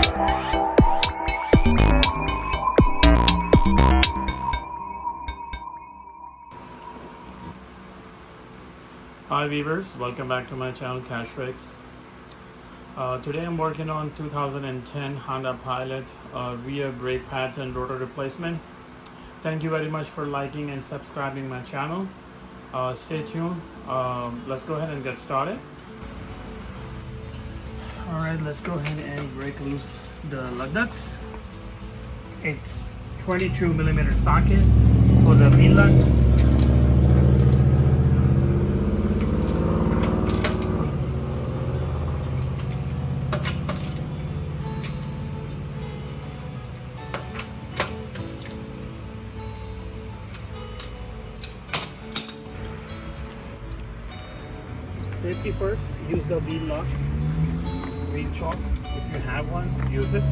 Hi viewers, welcome back to my channel Kashfix. Today I'm working on 2010 Honda Pilot rear brake pads and rotor replacement. Thank you very much for liking and subscribing my channel. Stay tuned. Let's go ahead and get started. Alright, let's go ahead and break loose the lug nuts. It's 22mm socket for the wheel lugs. Safety first, use the wheel lock, wheel chock. If you have one, use it.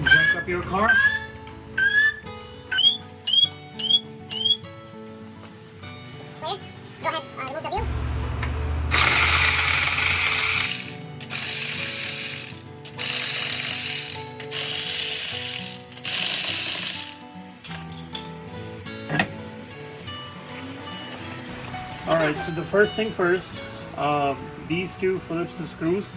Jack up your car. Clear. Go ahead, remove the wheels. Alright, so the first thing first, these two Phillips screws,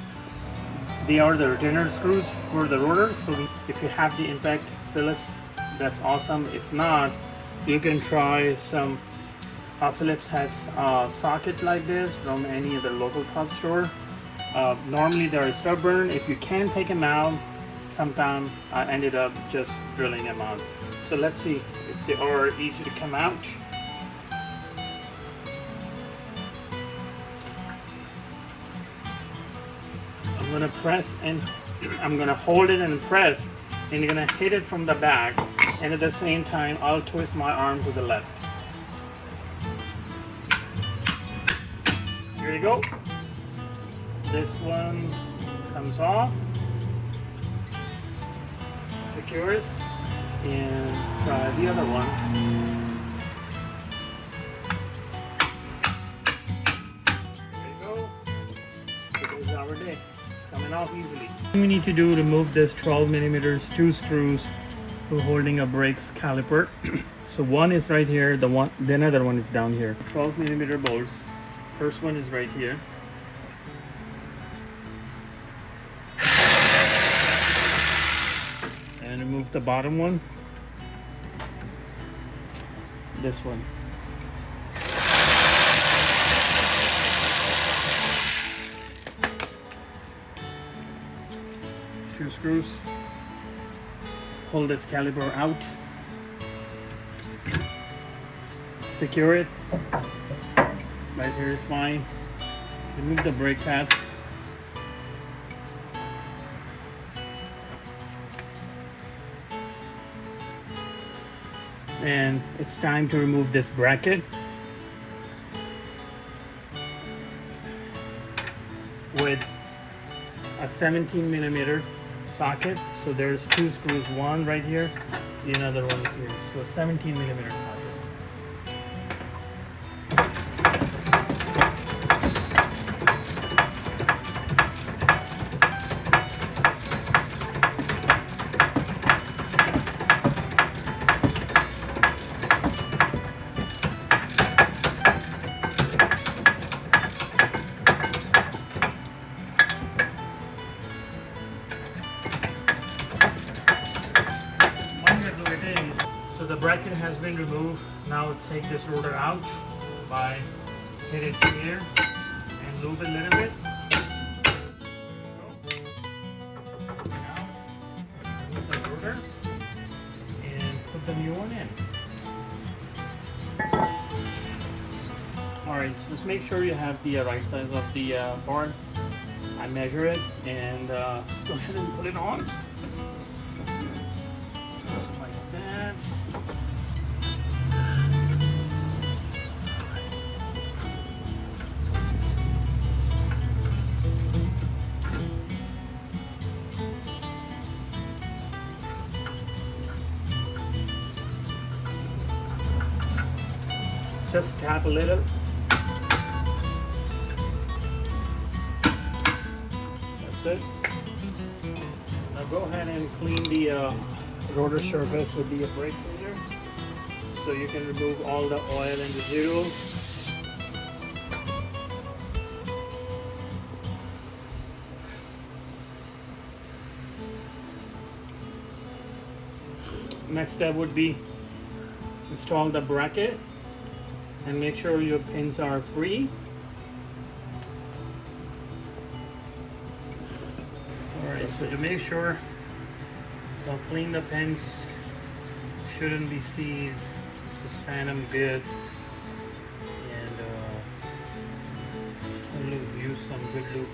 they are the retainer screws for the rotors. So if you have the impact Phillips, that's awesome. If not, you can try some Phillips heads socket like this from any other local parts store. Normally they are stubborn. If you can take them out, sometimes I ended up just drilling them out. So let's see if they are easy to come out. I'm gonna press and I'm gonna hold it and press, and you're gonna hit it from the back, and at the same time I'll twist my arm to the left. Here you go. This one comes off. Secure it and try the other one. Our day. It's coming off easily. We need to do remove this 12mm two screws for holding a brakes caliper. So one is right here, the other one is down here. 12mm bolts. First one is right here. And remove the bottom one. This one. Two screws. Pull this caliper out. Secure it. Right here is fine. Remove the brake pads. And it's time to remove this bracket with a 17mm socket. So there's two screws, one right here, the another one here. So 17mm socket. So the bracket has been removed. Now take this rotor out by hit it here and lube it a little bit. Now remove the rotor and put the new one in. Alright, so just make sure you have the right size of the board. I measure it and let's go ahead and put it on. Just like that. Just tap a little. That's it. Now go ahead and clean the rotor surface with the brake cleaner, so you can remove all the oil and residuals. Next step would be install the bracket and make sure your pins are free. Alright, so to make sure, don't clean the pins, shouldn't be seized, just sand them good, and use some good lube,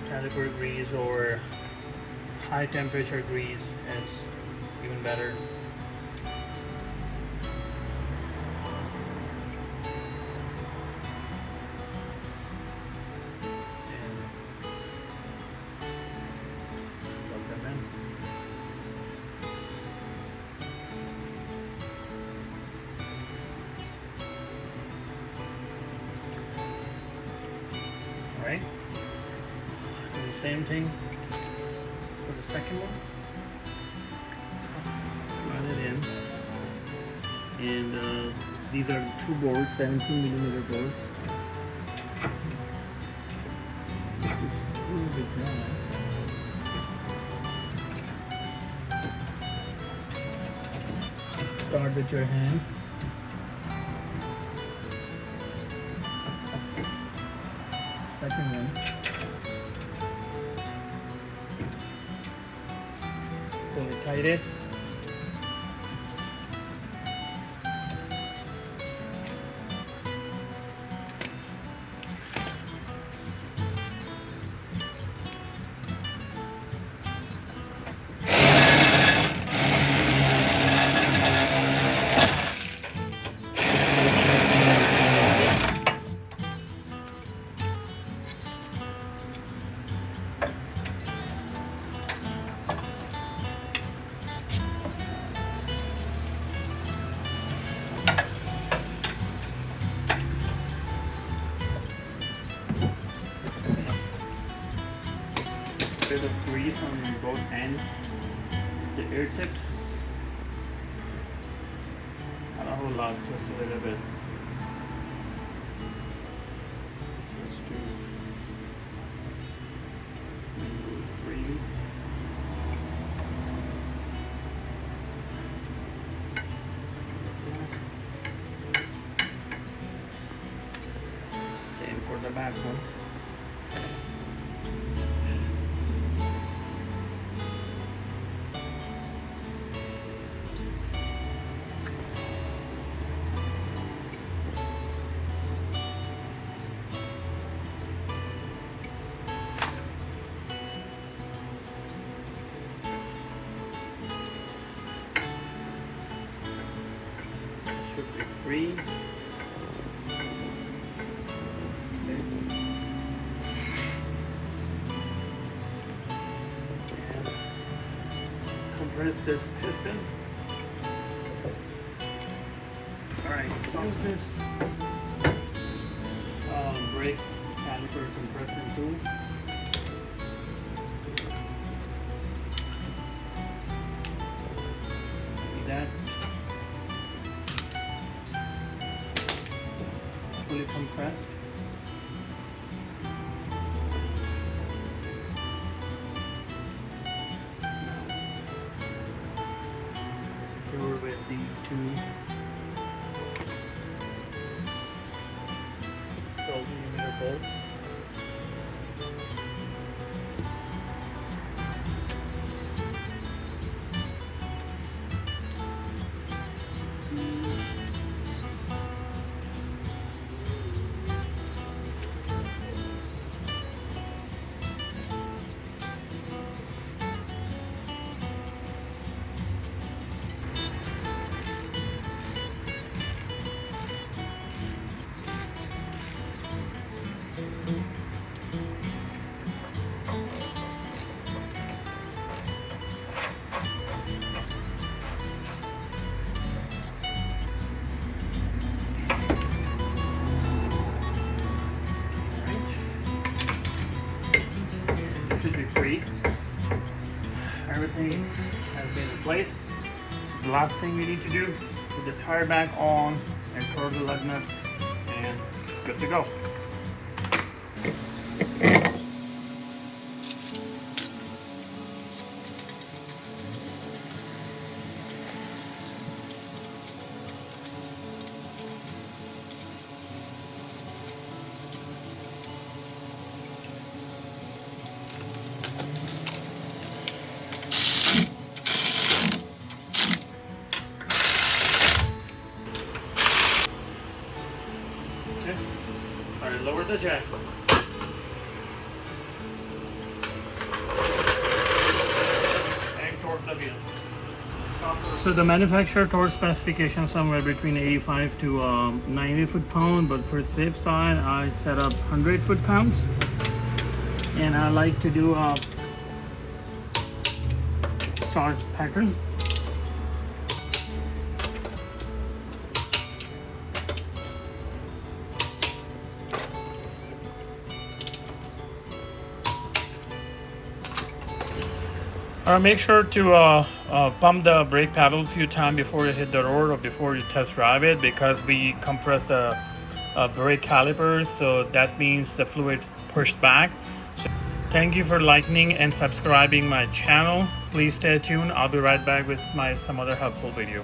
caliper grease or high temperature grease is even better. Alright, do the same thing for the second one. Slide it in, and these are two boards, 17mm boards. Just a little bit dry. Start with your hand. Second one. Fully tight it. Bit of grease on both ends, the ear tips. Not a whole lot, just a little bit. Just to remove freely. Same for the back one. Should be free. And compress this piston. Alright, use this brake caliper compressment tool. See that? Fully compressed. Secure with these two 12mm bolts. place. So the last thing we need to do, put the tire back on and throw the lug nuts, and good to go. Okay. All right, lower the jack. And torque the wheel. So the manufacturer torque specification somewhere between 85 to 90 foot-pound, but for safe side, I set up 100 foot-pounds. And I like to do a start pattern. Make sure to pump the brake pedal a few times before you hit the road or before you test drive it, because we compress the brake calipers, so that means the fluid pushed back. So thank you for liking and subscribing my channel. Please stay tuned. I'll be right back with some other helpful video.